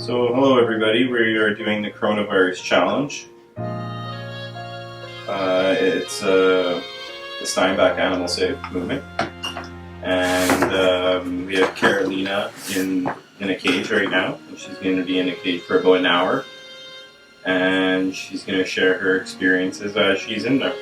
So hello everybody, we are doing the coronavirus challenge. It's the Steinbach Animal Safe movement, and we have Carolina in a cage right now, and she's going to be in a cage for about an hour, and she's going to share her experiences as she's in there.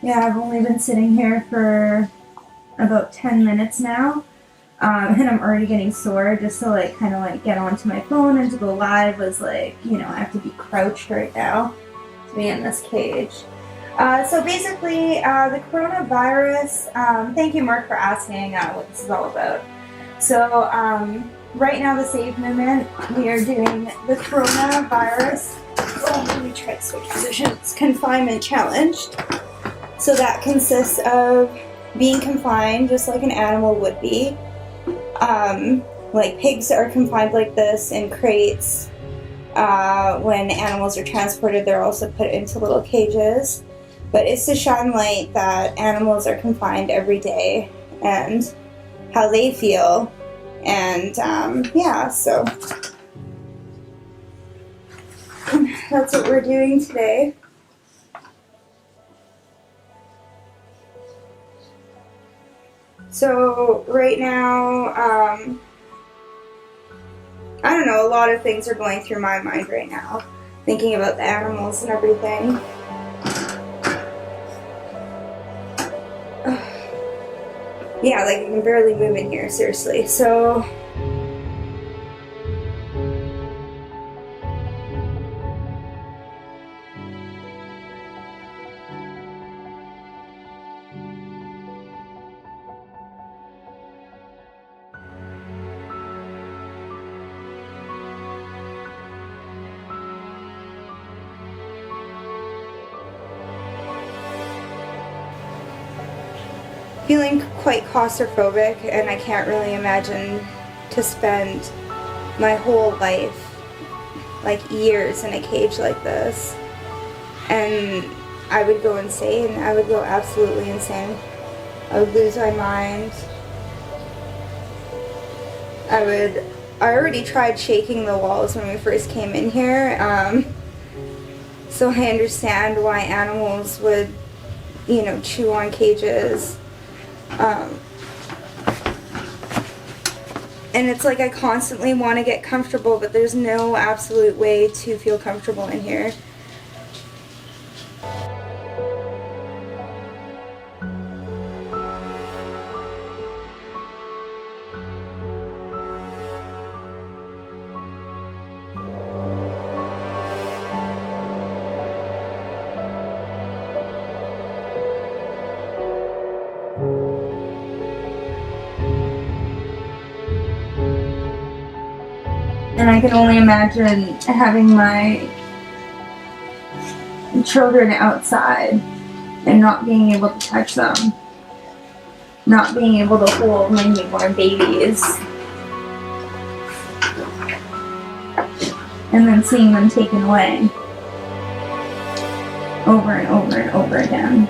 Yeah, I've only been sitting here for about 10 minutes now, and I'm already getting sore. Just to kind of get onto my phone and to go live was I have to be crouched right now to be in this cage. So basically, the coronavirus, thank you Mark for asking what this is all about. So right now the Save Movement, we are doing the coronavirus, let me try to switch positions, confinement challenge. So that consists of being confined just like an animal would be. Like pigs are confined like this in crates. When animals are transported, they're also put into little cages. But it's to shine light that animals are confined every day and how they feel. And yeah, so that's what we're doing today. So right now, I don't know, a lot of things are going through my mind right now, thinking about the animals and everything. Yeah, I can barely move in here, seriously. So feeling quite claustrophobic, and I can't really imagine to spend my whole life, years in a cage like this. And I would go insane. I would go absolutely insane. I would lose my mind. I already tried shaking the walls when we first came in here, so I understand why animals would, chew on cages. And it's I constantly want to get comfortable, but there's no absolute way to feel comfortable in here. And I can only imagine having my children outside and not being able to touch them, not being able to hold my newborn babies, and then seeing them taken away over and over and over again.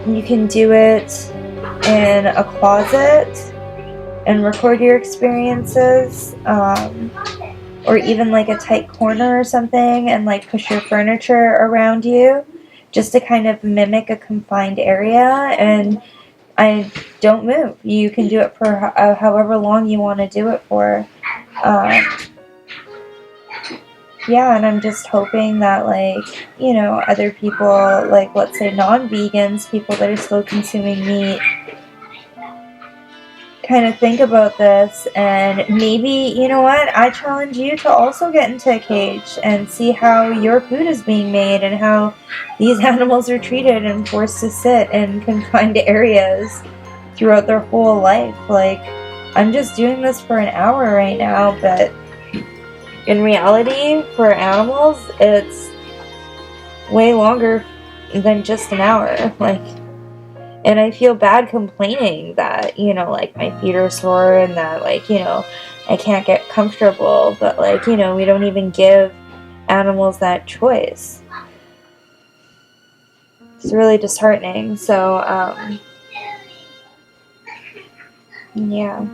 You can do it in a closet and record your experiences, or even a tight corner or something, and push your furniture around you just to kind of mimic a confined area. And I don't move. You can do it for however long you want to do it for. yeah, and I'm just hoping that, like, you know, other people, like, let's say non-vegans, people that are still consuming meat, kind of think about this, and maybe, you know what, I challenge you to also get into a cage and see how your food is being made and how these animals are treated and forced to sit in confined areas throughout their whole life. Like, I'm just doing this for an hour right now, but in reality, for animals, it's way longer than just an hour. Like, and I feel bad complaining that, you know, like my feet are sore and that, like, you know, I can't get comfortable, but, like, you know, we don't even give animals that choice. It's really disheartening. So, yeah.